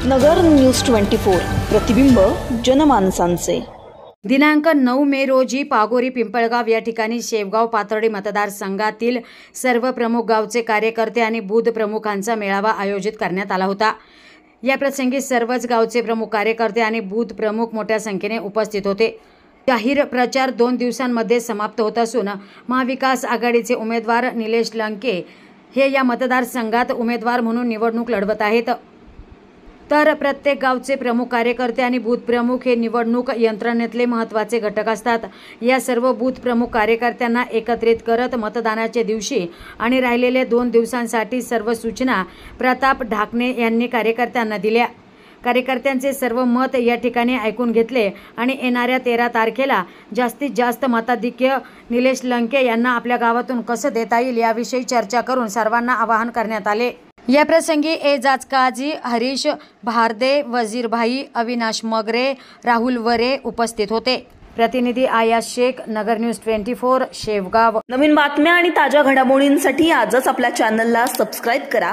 नगर news 24 प्रतिबिंब जनमानसांचे। दिनांक 9 मे रोजी पागोरी पिंपळगाव या ठिकाणी शेवगाव पाथर्डी मतदारसंघातील सर्व प्रमुख गावचे कार्यकर्ते आणि बूथ प्रमुखांचा मेळावा आयोजित करण्यात आला होता। या प्रसंगी सर्वच गावचे प्रमुख कार्यकर्ते आणि बूथ प्रमुख मोठ्या संख्येने उपस्थित होते। जाहीर प्रचार 2 दिवसांमध्ये समाप्त होत असून महाविकास आघाडीचे उमेदवार निलेश लंके हे या मतदारसंघात उमेदवार म्हणून निवडणूक लढवत आहेत। तर प्रत्येक गावचे प्रमुख कार्यकर्ते आणि बूथ प्रमुख हे निवडणूक यंत्रणेतले महत्त्वाचे घटक असतात। या सर्व बूथ प्रमुख कार्यकर्त्यांना एकत्रित करत मतदानाच्या दिवशी आणि राहिलेले 2 दिवसांसाठी सर्व सूचना प्रताप ढाकणे यांनी कार्यकर्त्यांना दिल्या। कार्यकर्त्यांचे सर्व मत या ठिकाणी ऐकून घेतले आणि येणाऱ्या 13 तारखेला जास्तीत जास्त मताधिक्य निलेश लंके यांना आपल्या गावातून कसं देता येईल याविषयी चर्चा करून सर्वांना आवाहन करण्यात आले। या प्रसंगी एजाज काजी, हरीश भारदे, वजीर भाई, अविनाश मगरे, राहुल वरे उपस्थित होते। प्रतिनिधी आयाज शेख, नगर न्यूज 24 शेवगाव। नवीन बातम्या आणि ताज्या घडामोडींसाठी आजच आपल्या चॅनलला सबस्क्राइब करा।